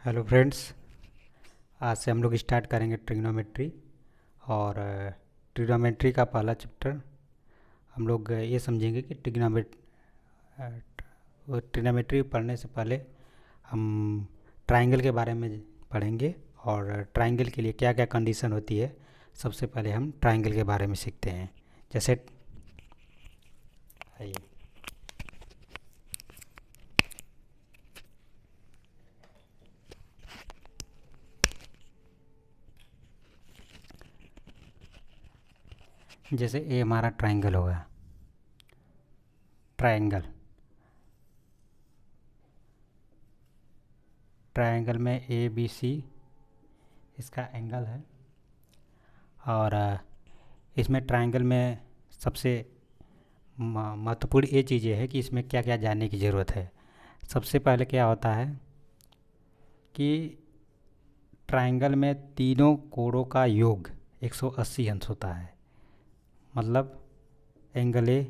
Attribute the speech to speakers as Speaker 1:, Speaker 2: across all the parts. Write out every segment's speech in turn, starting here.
Speaker 1: Hello friends. आज से हम लोग स्टार्ट करेंगे ट्रिग्नोमेट्री। और ट्रिग्नोमेट्री का पहला चैप्टर हम लोग ये समझेंगे कि ट्रिग्नोमेट्री पढ़ने से पहले हम ट्राइंगल के बारे में पढ़ेंगे और ट्राइंगल के लिए क्या क्या कंडीशन होती है। सबसे पहले हम ट्राइंगल के बारे में सीखते हैं। जैसे आइए, जैसे ये हमारा ट्राइंगल होगा। ट्राइंगल ट्राइंगल में ए बी सी इसका एंगल है। और इसमें ट्राइंगल में सबसे महत्वपूर्ण ये चीज़ ये है कि इसमें क्या क्या जानने की ज़रूरत है। सबसे पहले क्या होता है कि ट्राइंगल में तीनों कोणों का योग 180 अंश होता है। मतलब angle A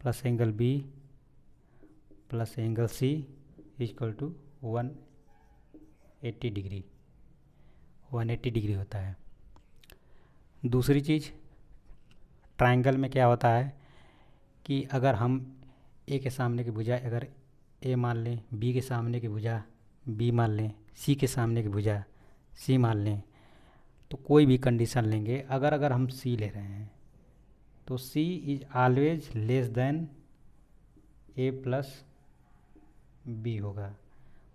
Speaker 1: plus angle B plus angle C equal to 180 degree 180 degree होता है। दूसरी चीज़, ट्राइंगल में क्या होता है कि अगर हम ए के सामने की भुजा अगर ए मान लें, बी के सामने की भुजा बी मान लें, सी के सामने की भुजा सी मान लें, तो कोई भी कंडीशन लेंगे, अगर अगर हम सी ले रहे हैं तो C is always less than A plus B होगा।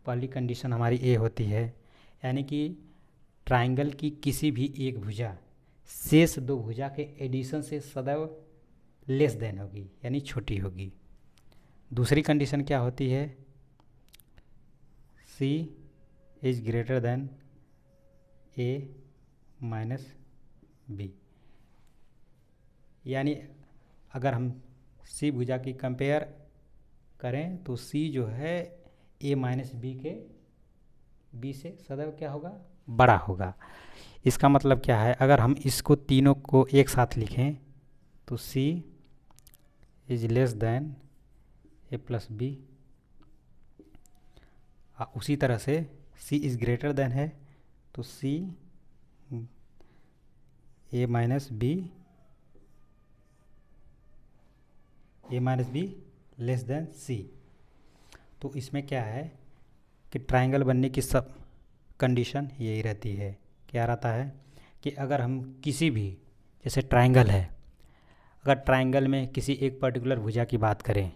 Speaker 1: पहली कंडीशन हमारी ए होती है, यानी कि ट्राइंगल की किसी भी एक भुजा शेष दो भुजा के एडिशन से सदैव लेस देन होगी, यानी छोटी होगी। दूसरी कंडीशन क्या होती है, C is greater than A minus B. यानी अगर हम सी भुजा की कंपेयर करें तो सी जो है ए माइनस बी के बी से सदैव क्या होगा, बड़ा होगा। इसका मतलब क्या है, अगर हम इसको तीनों को एक साथ लिखें तो C is less than A plus B. उसी तरह से सी इज ग्रेटर देन है तो C A minus B less than C. तो इसमें क्या है कि ट्राइंगल बनने की सब कंडीशन यही रहती है। क्या रहता है कि अगर हम किसी भी, जैसे ट्राइंगल है, अगर ट्राइंगल में किसी एक पर्टिकुलर भुजा की बात करें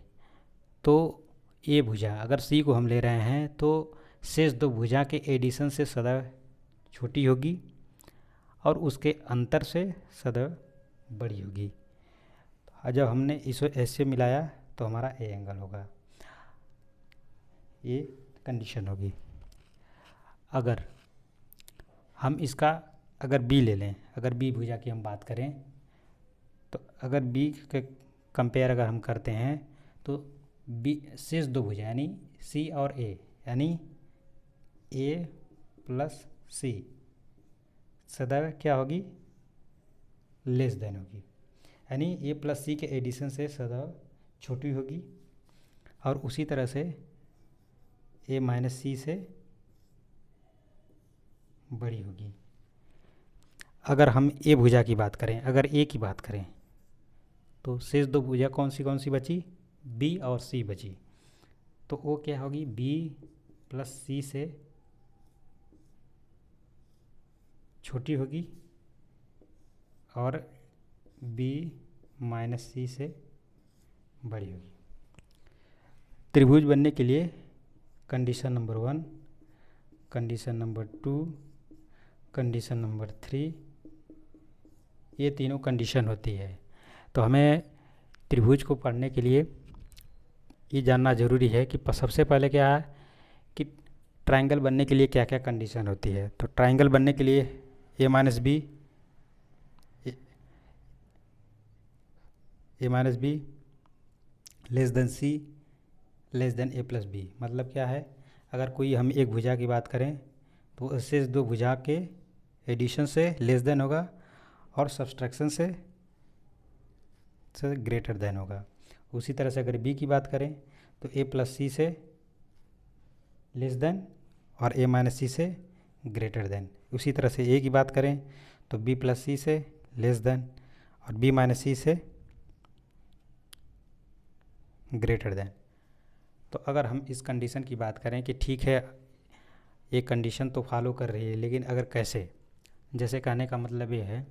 Speaker 1: तो ये भुजा अगर सी को हम ले रहे हैं तो शेष दो भुजा के एडिशन से सदैव छोटी होगी और उसके अंतर से सदैव बड़ी होगी। जब हमने इसे ऐसे मिलाया तो हमारा ए एंगल होगा, ये कंडीशन होगी। अगर हम इसका अगर बी ले लें, अगर बी भुजा की हम बात करें तो अगर बी के कंपेयर अगर हम करते हैं तो बी शेष दो भुजा यानी सी और ए, यानी ए प्लस सी सदैव क्या होगी, लेस देन होगी, यानी ए प्लस सी के एडिशन से सदैव छोटी होगी। और उसी तरह से ए माइनस सी से बड़ी होगी। अगर हम ए भुजा की बात करें, अगर ए की बात करें तो शेष दो भुजा कौन सी बची, बी और सी बची। तो वो क्या होगी, बी प्लस सी से छोटी होगी और बी माइनस सी से बड़ी होगी। त्रिभुज बनने के लिए condition number 1, condition number 2, condition number 3, ये तीनों कंडीशन होती है। तो हमें त्रिभुज को पढ़ने के लिए ये जानना ज़रूरी है कि सबसे पहले क्या है कि ट्राइंगल बनने के लिए क्या क्या कंडीशन होती है। तो ट्राइंगल बनने के लिए A minus B less than C less than A plus B. मतलब क्या है, अगर कोई हम एक भुजा की बात करें तो उससे दो भुजा के एडिशन से लेस देन होगा और सब्सट्रैक्शन से ग्रेटर देन होगा। उसी तरह से अगर बी की बात करें तो ए प्लस सी से लेस देन और ए माइनस सी से ग्रेटर देन। उसी तरह से ए की बात करें तो बी प्लस सी से लेस देन और बी माइनस सी से ग्रेटर देन। तो अगर हम इस कंडीशन की बात करें कि ठीक है ये कंडीशन तो फॉलो कर रही है, लेकिन अगर कैसे, जैसे कहने का मतलब ये है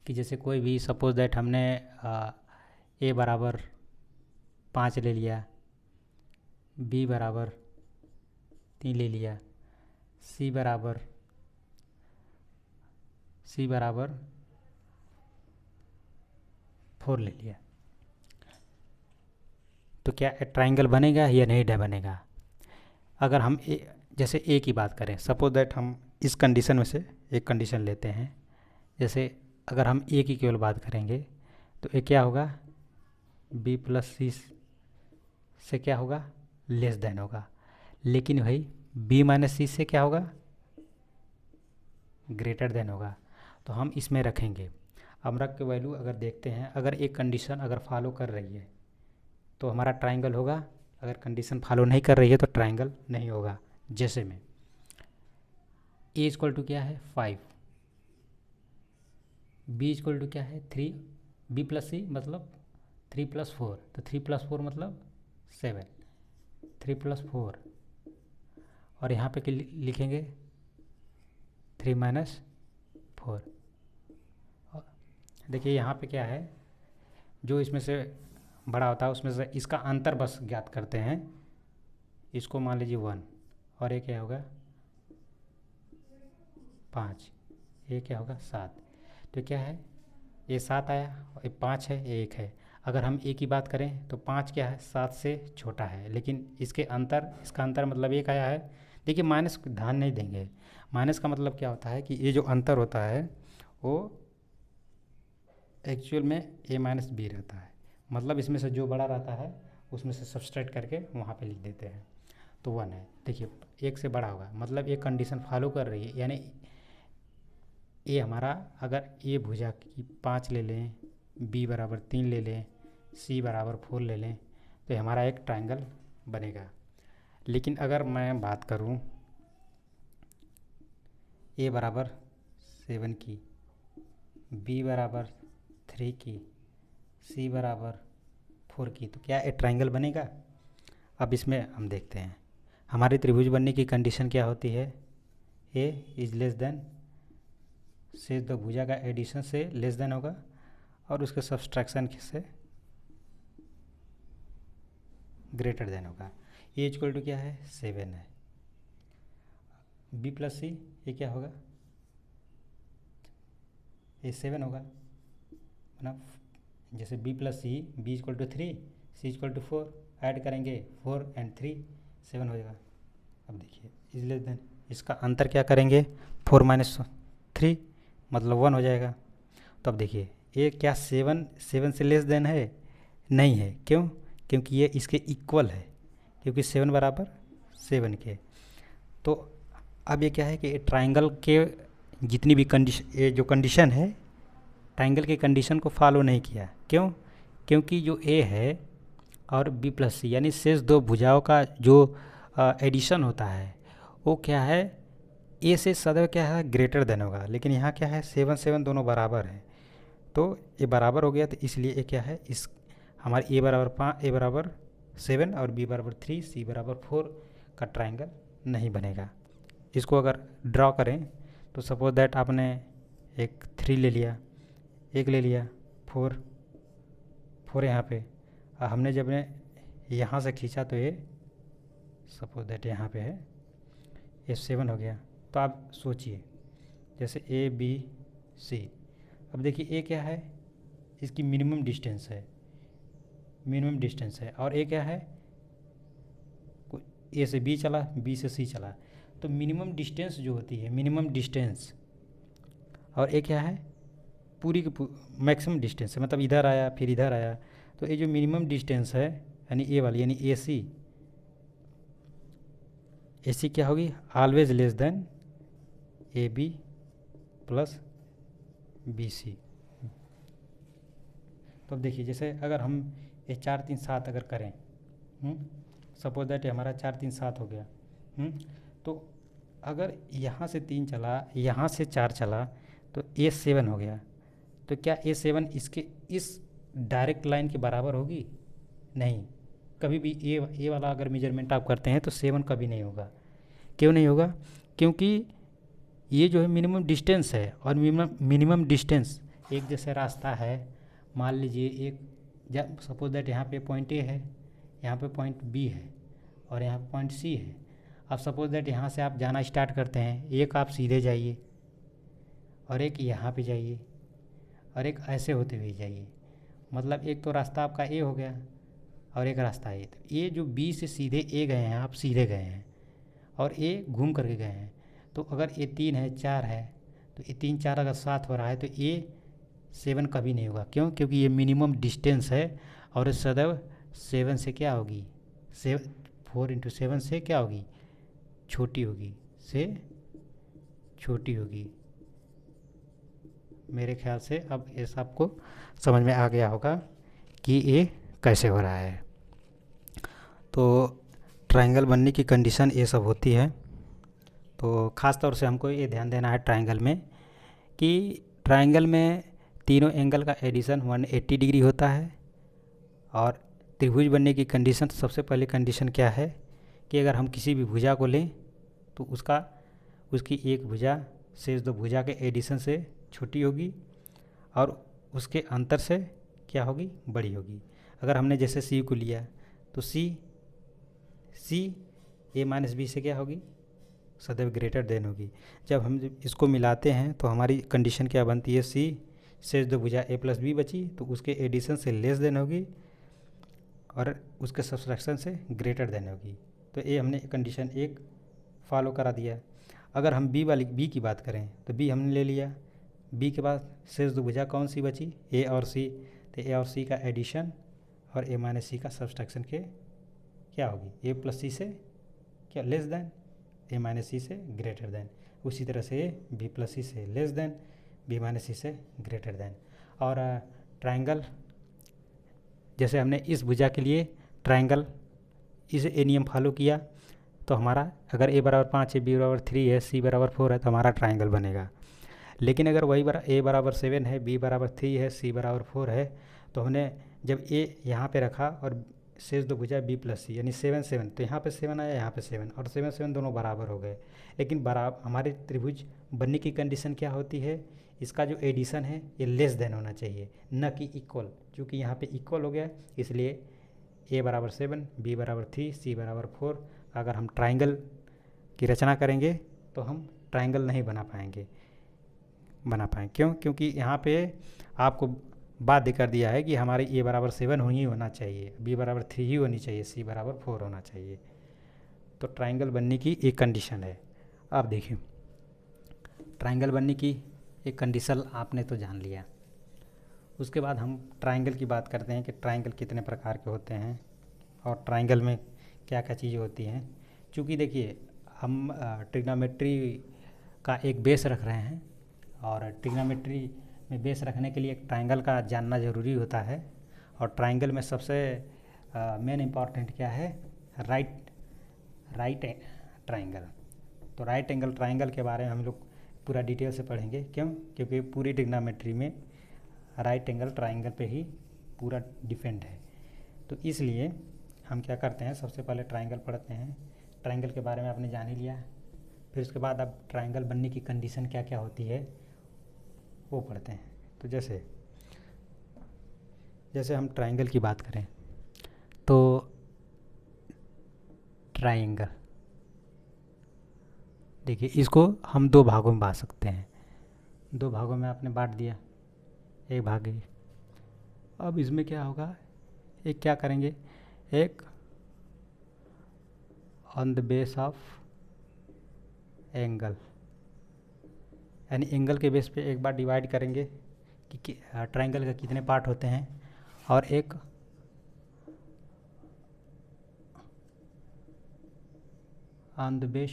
Speaker 1: कि जैसे कोई भी सपोज दैट हमने ए बराबर 5 ले लिया, बी बराबर 3 ले लिया, सी बराबर 4 ले लिया, तो क्या ट्राइंगल बनेगा या नहीं बनेगा? अगर हम जैसे ए की बात करें, सपोज दैट हम इस कंडीशन में से एक कंडीशन लेते हैं, जैसे अगर हम ए की केवल बात करेंगे तो ए क्या होगा, बी प्लस सी से क्या होगा, लेस देन होगा। लेकिन भाई बी माइनस सी से क्या होगा, ग्रेटर देन होगा। तो हम इसमें रखेंगे, हम रख के वैल्यू अगर देखते हैं, अगर एक कंडीशन अगर फॉलो कर रही है तो हमारा ट्राइंगल होगा, अगर कंडीशन फॉलो नहीं कर रही है तो ट्राइंगल नहीं होगा। जैसे में ए इक्वल टू क्या है 5, बी इक्वल टू क्या है 3, बी प्लस सी मतलब 3 + 4, तो 3 + 4 मतलब 7, 3 + 4 और यहाँ पे लिखेंगे 3 - 4। देखिए यहाँ पे क्या है, जो इसमें से बड़ा होता है उसमें से इसका अंतर बस ज्ञात करते हैं। इसको मान लीजिए 1 और ये क्या होगा 5, ये क्या होगा 7। तो क्या है, ये 7 आया और ये 5 है, ये 1 है। अगर हम ए की बात करें तो 5 क्या है 7 से छोटा है, लेकिन इसका अंतर मतलब 1 आया है। देखिए माइनस ध्यान नहीं देंगे, माइनस का मतलब क्या होता है कि ये जो अंतर होता है वो एक्चुअल में ए माइनस बी रहता है, मतलब इसमें से जो बड़ा रहता है उसमें से सब्सट्रैक्ट करके वहाँ पे लिख देते हैं, तो 1 है। देखिए 1 से बड़ा होगा मतलब एक कंडीशन फॉलो कर रही है, यानी ए हमारा अगर ए भुजा की 5 ले लें, बी बराबर 3 ले लें, सी बराबर 4 ले लें, तो हमारा एक ट्रायंगल बनेगा। लेकिन अगर मैं बात करूं ए बराबर 7 की, बी बराबर 3 की, सी बराबर 4 की, तो क्या एक ट्रायंगल बनेगा? अब इसमें हम देखते हैं हमारी त्रिभुज बनने की कंडीशन क्या होती है, ए इज लेस देन से दो भुजा का एडिशन से लेस देन होगा और उसके सब्सट्रैक्शन से ग्रेटर देन होगा। ए इक्वल टू क्या है 7 है, बी प्लस सी ये क्या होगा, ये 7 होगा ना। जैसे B plus C, B equal to 3, C equal to 4, add करेंगे 4 और 3 7 हो जाएगा। अब देखिए इज लेस देन, इसका अंतर क्या करेंगे 4 - 3 मतलब 1 हो जाएगा। तो अब देखिए ये क्या 7 से लेस देन है, नहीं है, क्यों? क्योंकि ये इसके इक्वल है, क्योंकि 7 बराबर 7 के। तो अब ये क्या है कि ट्राइंगल के जितनी भी कंडीशन, ये जो कंडीशन है ट्राइंगल की कंडीशन को फॉलो नहीं किया। क्यों? क्योंकि जो ए है और बी प्लस सी यानी शेष दो भुजाओं का जो एडिशन होता है वो क्या है, ए से सदैव क्या है ग्रेटर देन होगा, लेकिन यहाँ क्या है 7 7 दोनों बराबर हैं, तो ये बराबर हो गया, तो इसलिए ये क्या है, इस हमारे ए बराबर 5, ए बराबर 7 और बी बराबर 3, सी बराबर 4 का ट्राइंगल नहीं बनेगा। इसको अगर ड्रॉ करें तो सपोज दैट आपने एक 3 ले लिया, एक ले लिया 4 यहाँ पे, हमने जब ने यहाँ से खींचा तो ये सपोज दैट यहाँ पे है, ये 7 हो गया। तो आप सोचिए जैसे ए बी सी, अब देखिए ए क्या है, इसकी मिनिमम डिस्टेंस है और ए क्या है, ए से बी चला, बी से सी चला, तो मिनिमम डिस्टेंस जो होती है मिनिमम डिस्टेंस, और ए क्या है पूरी की मैक्सिमम डिस्टेंस है, मतलब इधर आया फिर इधर आया, तो ये जो मिनिमम डिस्टेंस है यानी ए वाली यानी ए सी क्या होगी always less than A B plus B C. तो अब देखिए जैसे अगर हम ये 4 3 7 अगर करें, सपोज दैट हमारा 4 3 7 हो गया, तो अगर यहाँ से 3 चला, यहाँ से 4 चला, तो A7 हो गया। तो क्या A7 इसके इस डायरेक्ट लाइन के बराबर होगी? नहीं, कभी भी ए वाला अगर मेजरमेंट आप करते हैं तो 7 कभी नहीं होगा। क्यों नहीं होगा? क्योंकि ये जो है मिनिमम डिस्टेंस है, और मिनिमम डिस्टेंस एक जैसे रास्ता है। मान लीजिए एक सपोज दैट यहाँ पे पॉइंट ए है, यहाँ पे पॉइंट बी है, और यहाँ पे पॉइंट सी है। अब सपोज दैट यहाँ से आप जाना स्टार्ट करते हैं, एक आप सीधे जाइए और एक यहाँ पे जाइए और एक ऐसे होते हुए जाइए। मतलब एक तो रास्ता आपका ए हो गया और एक रास्ता ए। तो ए जो बी से सीधे ए गए हैं, आप सीधे गए हैं, और ए घूम करके गए हैं। तो अगर ए 3 है 4 है, तो ए 3 4 अगर 7 हो रहा है तो ए 7 कभी नहीं होगा। क्यों? क्योंकि ये मिनिमम डिस्टेंस है, और सदैव 7 से क्या होगी, 4 × 7 से क्या होगी, छोटी होगी, से छोटी होगी। मेरे ख्याल से अब ये सबको समझ में आ गया होगा कि ये कैसे हो रहा है। तो ट्रायंगल बनने की कंडीशन ये सब होती है। तो ख़ास तौर से हमको ये ध्यान देना है ट्रायंगल में, कि ट्रायंगल में तीनों एंगल का एडिशन 180 डिग्री होता है। और त्रिभुज बनने की कंडीशन, सबसे पहले कंडीशन क्या है कि अगर हम किसी भी भुजा को लें तो उसकी एक भुजा शेष दो भुजा के एडिशन से छोटी होगी, और उसके अंतर से क्या होगी, बड़ी होगी। अगर हमने जैसे सी को लिया तो सी A-B से क्या होगी, सदैव ग्रेटर देन होगी। जब हम इसको मिलाते हैं तो हमारी कंडीशन क्या बनती है, सी शेष दो भुजा A+B बची, तो उसके एडिशन से लेस देन होगी और उसके सब्सट्रैक्शन से ग्रेटर देन होगी। तो ये हमने कंडीशन 1 फॉलो करा दिया। अगर हम बी की बात करें तो बी हमने ले लिया। बी के बाद शेष दो भुजा कौन सी बची, ए और सी। तो ए और सी का एडिशन और A-C का सब्सट्रैक्शन के क्या होगी, A+C से क्या लेस देन, A-C से ग्रेटर देन। उसी तरह से B+C से लेस देन, B-C से ग्रेटर देन। और ट्रायंगल, जैसे हमने इस भुजा के लिए ट्रायंगल इस ए नियम फॉलो किया, तो हमारा अगर A=5 है, B=3 है, C=4 है, तो हमारा ट्रायंगल बनेगा। लेकिन अगर वही A=7 है, B=3 है, C=4 है, तो हमने जब A यहाँ पे रखा और शेष दो भुजा B+C यानी 7 7, तो यहाँ पे 7 आया, यहाँ पे 7, और 7 7 दोनों बराबर हो गए। लेकिन हमारे त्रिभुज बनने की कंडीशन क्या होती है, इसका जो एडिशन है ये लेस देन होना चाहिए, न कि इक्वल। चूँकि यहाँ पे इक्वल हो गया, इसलिए A=7, B=3, C=4। अगर हम ट्रायंगल की रचना करेंगे तो हम ट्रायंगल नहीं बना पाएंगे। क्यों? क्योंकि यहाँ पे आपको बाध्य कर दिया है कि हमारी A=7 ही होना चाहिए, B=3 ही होनी चाहिए, C=4 होना चाहिए। तो ट्रायंगल बनने की एक कंडीशन है। अब देखिए, ट्रायंगल बनने की एक कंडीशन आपने तो जान लिया। उसके बाद हम ट्रायंगल की बात करते हैं कि ट्रायंगल कितने प्रकार के होते हैं और ट्रायंगल में क्या क्या चीज़ें होती हैं। चूँकि देखिए, हम ट्रिग्नोमेट्री का एक बेस रख रहे हैं, और ट्रिग्नोमेट्री में बेस रखने के लिए एक ट्रायंगल का जानना ज़रूरी होता है। और ट्रायंगल में सबसे मेन इम्पॉर्टेंट क्या है, राइट ट्रायंगल। तो राइट एंगल ट्रायंगल के बारे में हम लोग पूरा डिटेल से पढ़ेंगे। क्यों? क्योंकि पूरी ट्रिग्नोमेट्री में राइट एंगल ट्रायंगल पे ही पूरा डिपेंड है। तो इसलिए हम क्या करते हैं, सबसे पहले ट्रायंगल पढ़ते हैं। ट्रायंगल के बारे में आपने जान ही लिया, फिर उसके बाद अब ट्रायंगल बनने की कंडीशन क्या क्या होती है वो पढ़ते हैं। तो जैसे हम ट्रायंगल की बात करें तो ट्रायंगल, देखिए, इसको हम 2 भागों में बांट सकते हैं। 2 भागों में आपने बांट दिया, एक भाग है। अब इसमें क्या होगा, एक क्या करेंगे, एक on the base of angle, यानी एंगल के बेस पे एक बार डिवाइड करेंगे कि ट्रायंगल के कितने पार्ट होते हैं, और एक on the base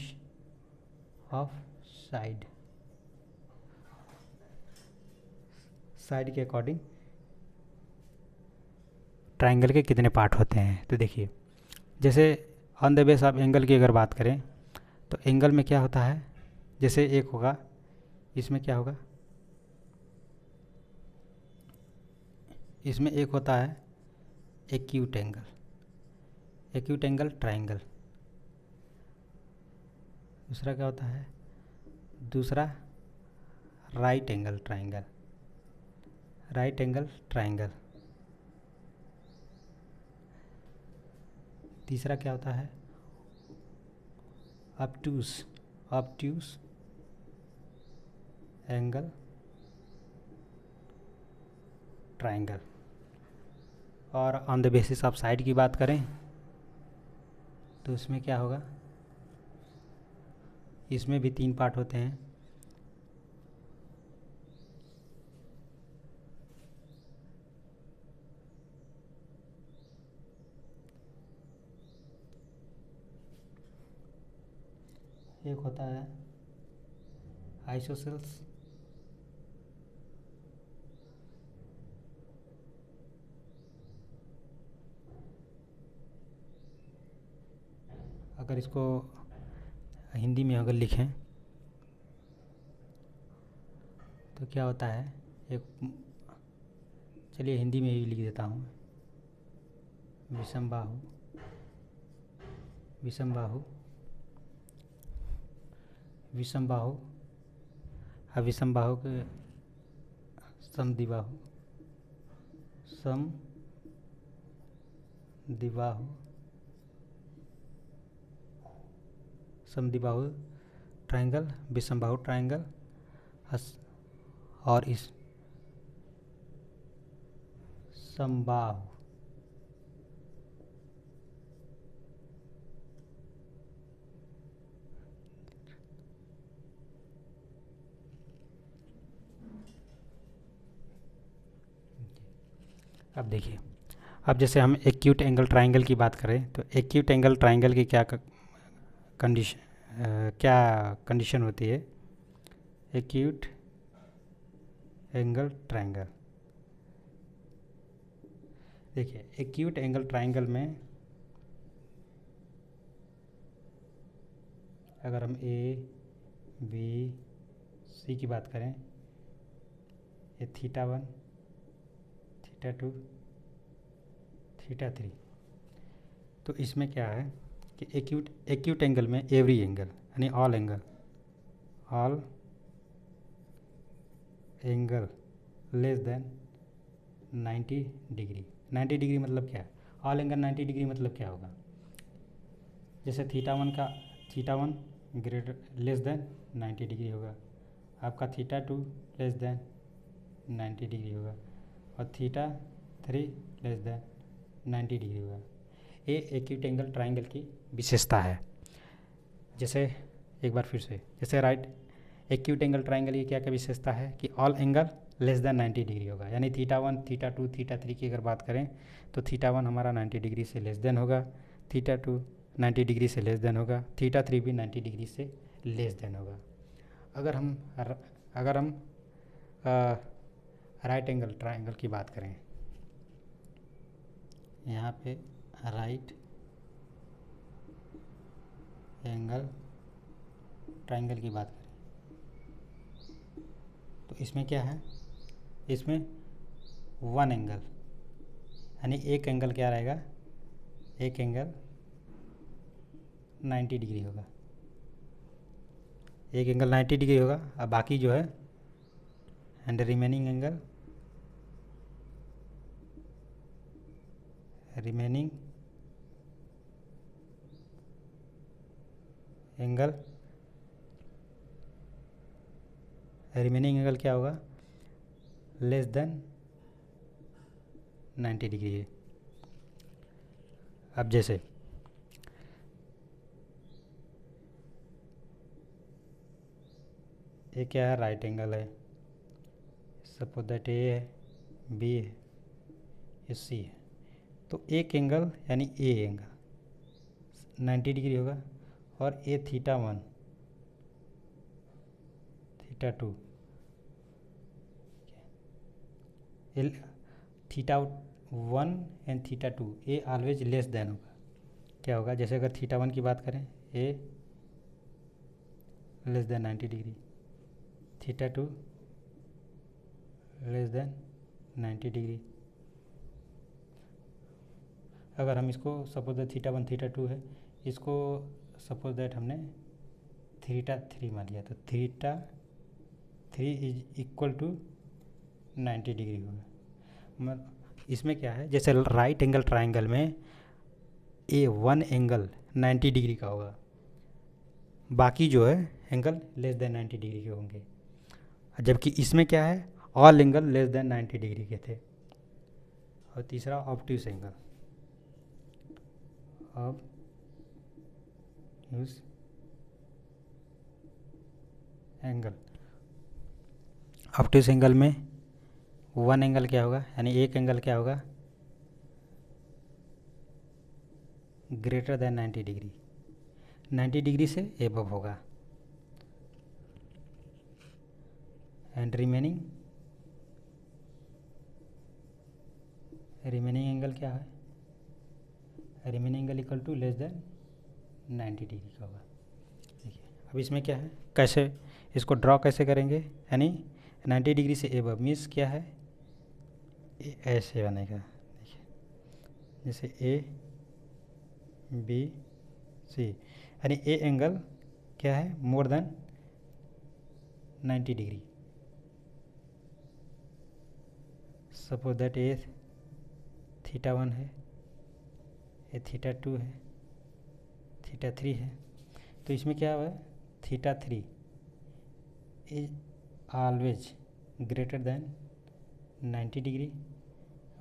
Speaker 1: of side के अकॉर्डिंग ट्रायंगल के कितने पार्ट होते हैं। तो देखिए, जैसे on the base of angle की अगर बात करें तो एंगल में क्या होता है, जैसे एक होगा, इसमें क्या होगा, इसमें एक होता है acute angle, acute angle triangle. दूसरा क्या होता है, दूसरा right angle triangle, right angle triangle. तीसरा क्या होता है, ऑब्ट्यूज, ऑब्ट्यूज एंगल ट्रायंगल। और on the basis of side की बात करें तो इसमें क्या होगा, इसमें भी 3 पार्ट होते हैं। एक होता है आइसोसेल्स, अगर इसको हिंदी में अगर लिखें तो क्या होता है, एक, चलिए हिंदी में ही लिख देता हूँ, विषम बाहु, विषम बाहु, विषम बाहु, अविषम बाहु के समद्विबाहु, समद्विबाहु, समद्विबाहु ट्रायंगल, विषम बाहु ट्रायंगल, और इस समबाहु। अब देखिए, अब जैसे हम एक्यूट एंगल ट्रायंगल की बात करें तो एक्यूट एंगल ट्रायंगल की क्या कंडीशन, क्या कंडीशन होती है। एक्यूट एंगल ट्रायंगल, देखिए एक्यूट एंगल ट्रायंगल में अगर हम ए बी सी की बात करें, ये θ1, θ2, θ3, तो इसमें क्या है कि एक्यूट एंगल में एवरी एंगल यानी all angle, all angle less than 90 degree. 90 degree मतलब क्या है, ऑल एंगल 90 डिग्री मतलब क्या होगा, जैसे θ1 ग्रेटर लेस देन 90 डिग्री होगा, आपका θ2 लेस देन 90 डिग्री होगा, और θ3 लेस देन 90 डिग्री होगा। ये एक्यूट एंगल ट्रायंगल की विशेषता है। जैसे एक बार फिर से, जैसे राइट एक्यूट एंगल ट्रायंगल की क्या क्या विशेषता है कि all angle less than 90 degree होगा, यानी θ1 θ2 θ3 की अगर बात करें तो θ1 हमारा 90 डिग्री से लेस देन होगा, θ2 90 डिग्री से लेस देन होगा, θ3 भी 90 डिग्री से लेस देन होगा। अगर हम राइट एंगल ट्रायंगल की बात करें, यहाँ पे राइट एंगल ट्रायंगल की बात करें तो इसमें क्या है, इसमें वन एंगल यानी एक एंगल क्या रहेगा, एक एंगल 90 डिग्री होगा, एक एंगल 90 डिग्री होगा, अब बाकी जो है and remaining angle remaining angle क्या होगा, लेस देन 90 डिग्री है। अब जैसे ये क्या है, राइट एंगल है, सपोज दैट ए है, बी है, ये सी है, तो एक एंगल यानी ए एंगल 90 डिग्री होगा, और a θ1 θ2 θ1 and θ2 a always less than होगा। क्या होगा, जैसे अगर θ1 की बात करें, a less than 90 degree, theta 2 less than 90 degree. अगर हम इसको सपोज दैट थीटा 1 थीटा 2 है, इसको सपोज दैट हमने थीटा 3 मान लिया, तो theta 3 is equal to 90 degree होगा। इसमें क्या है, जैसे राइट एंगल ट्राइंगल में ए वन एंगल 90 डिग्री का होगा, बाकी जो है एंगल लेस देन 90 डिग्री के होंगे, जबकि इसमें क्या है, all angle less than 90 degree के थे। और तीसरा obtuse angle, obtuse angle, obtuse angle में वन एंगल क्या होगा, यानी एक एंगल क्या होगा, ग्रेटर देन 90 डिग्री, 90 डिग्री से एबव होगा, एंड रिमेनिंग एंगल क्या है, remaining angle equal to less than 90 degree का होगा। देखिए अब इसमें क्या है, कैसे इसको ड्रॉ कैसे करेंगे, यानी 90 डिग्री से एबव मीन्स क्या है, ऐसे बनेगा। देखिए जैसे ए बी सी, यानी ए एंगल क्या है, more than 90 degree. Suppose that A theta 1 है, ये थीटा 2 है, थीटा 3 है, तो इसमें क्या हुआ, theta 3 is always greater than 90 degree,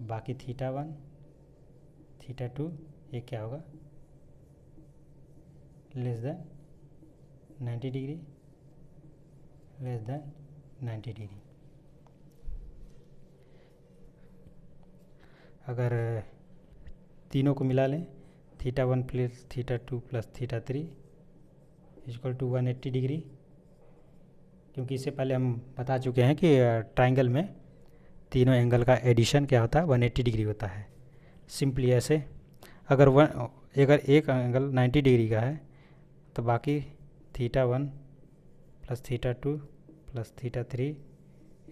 Speaker 1: बाकी थीटा 1 थीटा 2 ये क्या होगा, less than 90 degree, less than 90 degree. अगर तीनों को मिला लें, theta 1 plus theta 2 plus theta 3 equal to 180 degree, क्योंकि इससे पहले हम बता चुके हैं कि ट्राइंगल में तीनों एंगल का एडिशन क्या होता है, 180 डिग्री होता है। सिंपली ऐसे अगर एक एंगल 90 डिग्री का है तो बाकी theta 1 plus theta 2 plus theta 3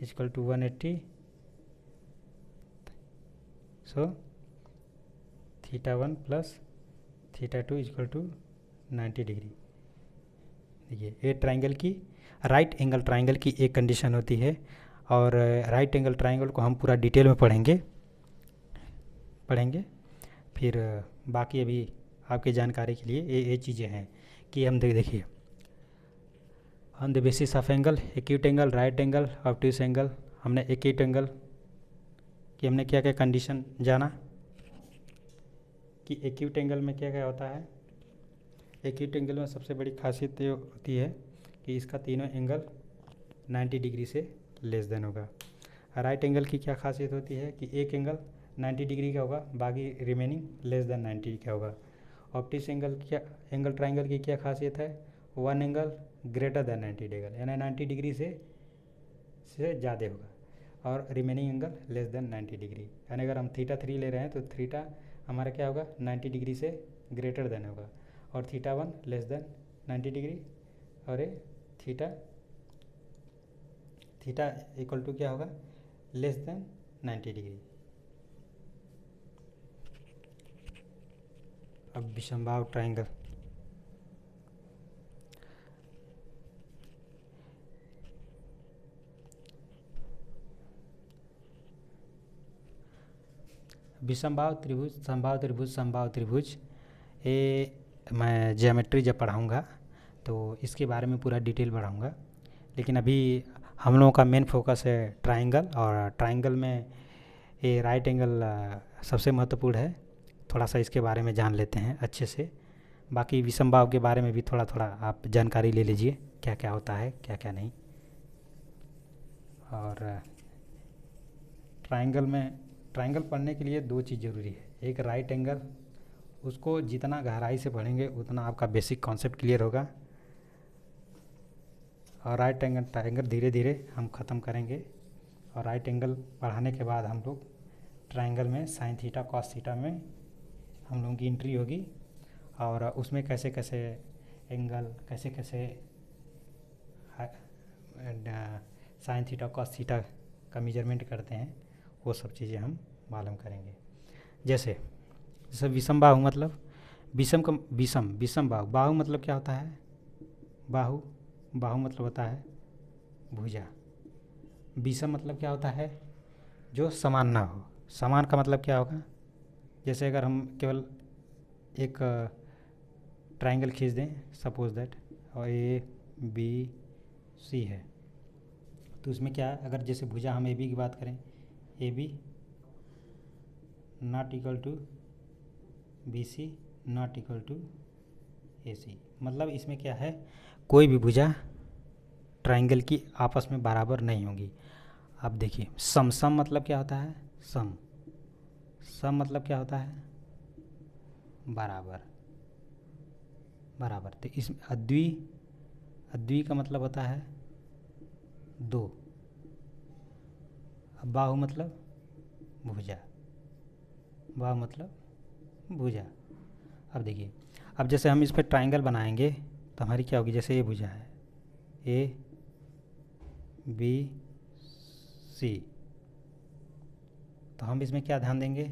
Speaker 1: equal to 180, so theta 1 plus theta 2 equal to 90 degree. देखिए ये ट्राइंगल की, राइट एंगल ट्राइंगल की एक कंडीशन होती है, और राइट एंगल ट्राइंगल को हम पूरा डिटेल में पढ़ेंगे। फिर बाकी अभी आपकी जानकारी के लिए ये चीज़ें हैं कि हम देखिए on the basis of angle, acute angle, right angle, obtuse angle, हमने एक्यूट एंगल कि हमने क्या क्या कंडीशन जाना कि एक्यूट एंगल में क्या क्या होता है। एक्यूट एंगल में सबसे बड़ी खासियत ये होती है कि इसका तीनों एंगल 90 डिग्री से लेस देन होगा। राइट एंगल की क्या खासियत होती है कि एक एंगल 90 डिग्री का होगा, बाकी रिमेनिंग लेस देन 90 का होगा। ऑब्ट्यूस एंगल ट्राइंगल की क्या खासियत है, one angle greater than 90 degree, यानी 90 डिग्री से ज़्यादा होगा, और remaining angle less than 90 degree. यानी अगर हम थीटा 3 ले रहे हैं तो थीटा हमारा क्या होगा, 90 डिग्री से ग्रेटर देन होगा, और थीटा 1 लेस देन 90 डिग्री, और ये थीटा इक्वल टू क्या होगा, लेस देन 90 डिग्री। अब विषमबाहु ट्राइंगल, विषमबाहु त्रिभुज, समबाहु त्रिभुज, समबाहु त्रिभुज, ये मैं ज्योमेट्री जब पढ़ाऊँगा तो इसके बारे में पूरा डिटेल पढ़ाऊँगा, लेकिन अभी हम लोगों का मेन फोकस है ट्राइंगल, और ट्राइंगल में ये राइट एंगल सबसे महत्वपूर्ण है। थोड़ा सा इसके बारे में जान लेते हैं अच्छे से, बाकी विषमबाहु के बारे में भी थोड़ा थोड़ा आप जानकारी ले लीजिए, क्या क्या होता है क्या क्या नहीं। और ट्राइंगल पढ़ने के लिए दो चीज़ ज़रूरी है, एक राइट एंगल, उसको जितना गहराई से पढ़ेंगे उतना आपका बेसिक कॉन्सेप्ट क्लियर होगा, और राइट एंगल ट्राइंगल धीरे धीरे हम ख़त्म करेंगे। और राइट एंगल पढ़ाने के बाद हम लोग ट्राइंगल में साइन थीटा कॉस थीटा में हम लोगों की एंट्री होगी, और उसमें कैसे कैसे एंगल, कैसे कैसे साइन थीटा कॉस थीटा का मेजरमेंट करते हैं, वो सब चीज़ें हम मालूम करेंगे। जैसे जैसे विषम बाहु मतलब विषम बाहु। बाहु मतलब क्या होता है? बाहु मतलब होता है भुजा। विषम मतलब क्या होता है? जो समान ना हो। समान का मतलब क्या होगा? जैसे अगर हम केवल एक ट्राइंगल खींच दें, सपोज दैट, और ए बी सी है, तो उसमें क्या, अगर जैसे भुजा हम ए बी की बात करें, A B not equal to B C not equal to A C. मतलब इसमें क्या है, कोई भी भुजा ट्राइंगल की आपस में बराबर नहीं होगी। अब देखिए सम मतलब क्या होता है? सम मतलब क्या होता है? बराबर। तो इस अद्वि का मतलब होता है दो। अब बाहु मतलब भुजा। अब देखिए, अब जैसे हम इस पर ट्राइंगल बनाएंगे तो हमारी क्या होगी? जैसे ये भुजा है ए बी सी, तो हम इसमें क्या ध्यान देंगे?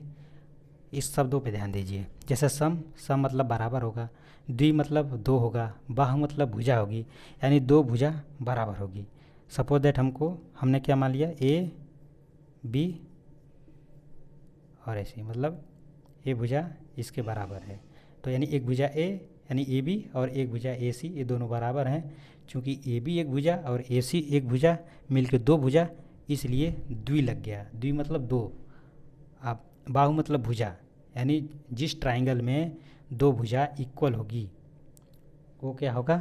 Speaker 1: इस शब्दों पे ध्यान दीजिए। जैसे सम मतलब बराबर होगा, द्वि मतलब दो होगा, बाहु मतलब भुजा होगी, यानी दो भुजा बराबर होगी। सपोज दैट हमने क्या मान लिया? ए बी और ऐसे, मतलब ये भुजा इसके बराबर है, तो यानी एक भुजा ए यानी ए बी और एक भुजा ए सी, ये दोनों बराबर हैं। चूँकि ए बी एक भुजा और ए सी एक भुजा मिलकर दो भुजा, इसलिए द्वि लग गया। द्वि मतलब दो। अब बाहु मतलब भुजा, यानी जिस ट्राइंगल में दो भुजा इक्वल होगी वो क्या होगा?